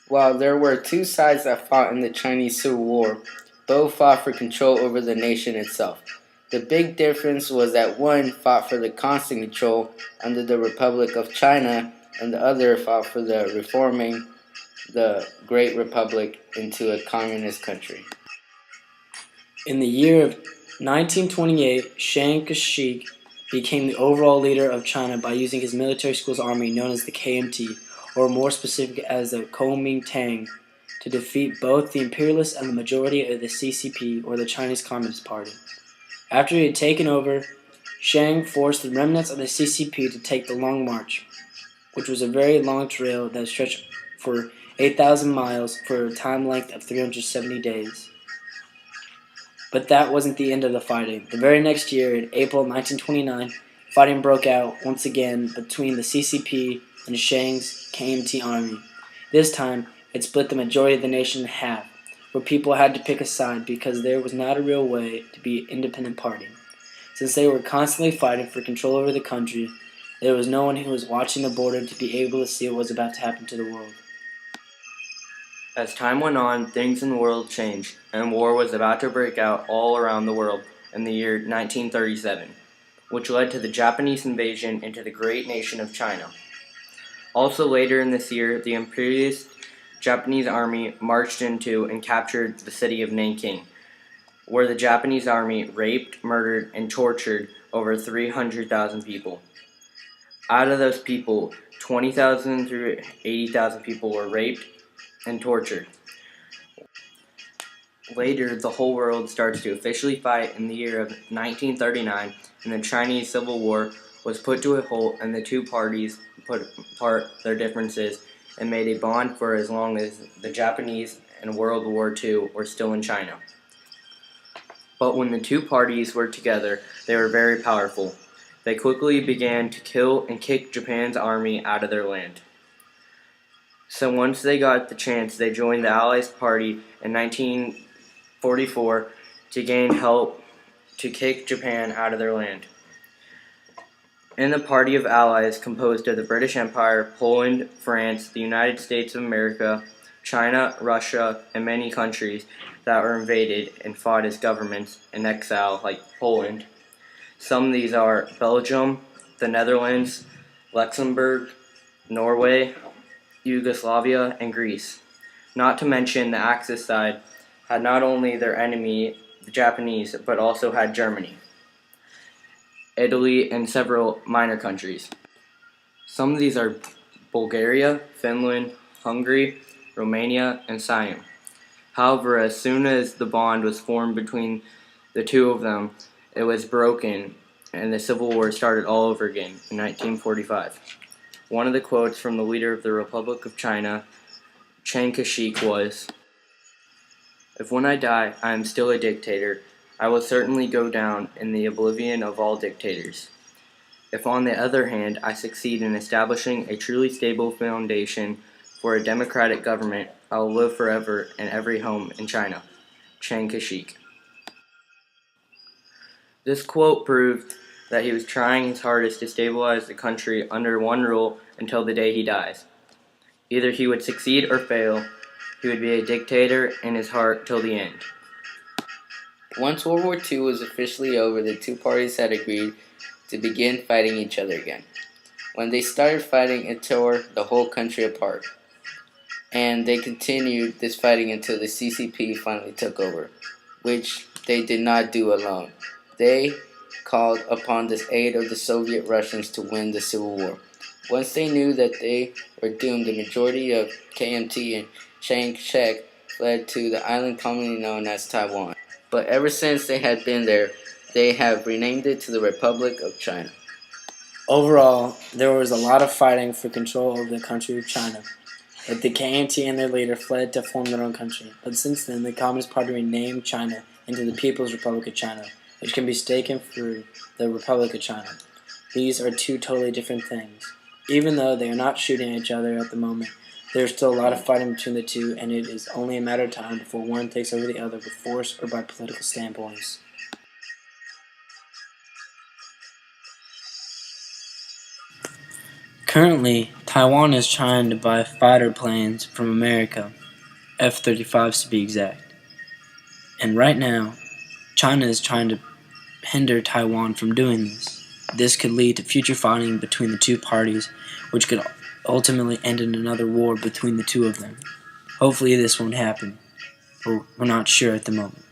While there were two sides that fought in the Chinese Civil War, both fought for control over the nation itself. The big difference was that one fought for the constant control under the Republic of China, and the other fought for the reforming the Great Republic into a communist country. In the year of 1928, Chiang Kai-shek became the overall leader of China by using his military school's army known as the KMT, or more specific as the Kuomintang, to defeat both the imperialists and the majority of the CCP, or the Chinese Communist Party. After he had taken over, Chiang forced the remnants of the CCP to take the Long March, which was a very long trail that stretched for 8,000 miles for a time length of 370 days. But that wasn't the end of the fighting. The very next year, in April 1929, fighting broke out once again between the CCP and Chiang's KMT army. This time, it split the majority of the nation in half, where people had to pick a side because there was not a real way to be an independent party. Since they were constantly fighting for control over the country, there was no one who was watching the border to be able to see what was about to happen to the world. As time went on, things in the world changed, and war was about to break out all around the world in the year 1937, which led to the Japanese invasion into the great nation of China. Also later in this year, the imperialist Japanese army marched into and captured the city of Nanking, where the Japanese army raped, murdered, and tortured over 300,000 people. Out of those people, 20,000 through 80,000 people were raped and tortured. Later, the whole world starts to officially fight in the year of 1939, and the Chinese Civil War was put to a halt, and the two parties put apart their differences and made a bond for as long as the Japanese and World War II were still in China. But when the two parties were together, they were very powerful. They quickly began to kill and kick Japan's army out of their land. So once they got the chance, they joined the Allies Party in 1944 to gain help to kick Japan out of their land. In the Party of Allies, composed of the British Empire, Poland, France, the United States of America, China, Russia, and many countries that were invaded and fought as governments in exile, like Poland. Some of these are Belgium, the Netherlands, Luxembourg, Norway, Yugoslavia, and Greece. Not to mention the Axis side had not only their enemy, the Japanese, but also had Germany, Italy, and several minor countries. Some of these are Bulgaria, Finland, Hungary, Romania, and Siam. However, as soon as the bond was formed between the two of them, it was broken, and the Civil War started all over again in 1945. One of the quotes from the leader of the Republic of China, Chiang Kai-shek, was, "If when I die I am still a dictator, I will certainly go down in the oblivion of all dictators. If on the other hand I succeed in establishing a truly stable foundation for a democratic government, I will live forever in every home in China." Chiang Kai-shek. This quote proved that he was trying his hardest to stabilize the country under one rule until the day he dies. Either he would succeed or fail. He would be a dictator in his heart till the end. Once World War II was officially over, the two parties had agreed to begin fighting each other again. When they started fighting, it tore the whole country apart. And they continued this fighting until the CCP finally took over, which they did not do alone. They called upon the aid of the Soviet Russians to win the Civil War. Once they knew that they were doomed, the majority of KMT and Chiang Kai-shek fled to the island commonly known as Taiwan. But ever since they had been there, they have renamed it to the Republic of China. Overall, there was a lot of fighting for control over the country of China. But the KMT and their leader fled to form their own country. But since then, the Communist Party renamed China into the People's Republic of China, which can be mistaken for the Republic of China. These are two totally different things. Even though they are not shooting at each other at the moment, there is still a lot of fighting between the two, and it is only a matter of time before one takes over the other with force or by political standpoints. Currently, Taiwan is trying to buy fighter planes from America, F-35s to be exact. And right now, China is trying to hinder Taiwan from doing this. This could lead to future fighting between the two parties, which could ultimately end in another war between the two of them. Hopefully this won't happen, but we're not sure at the moment.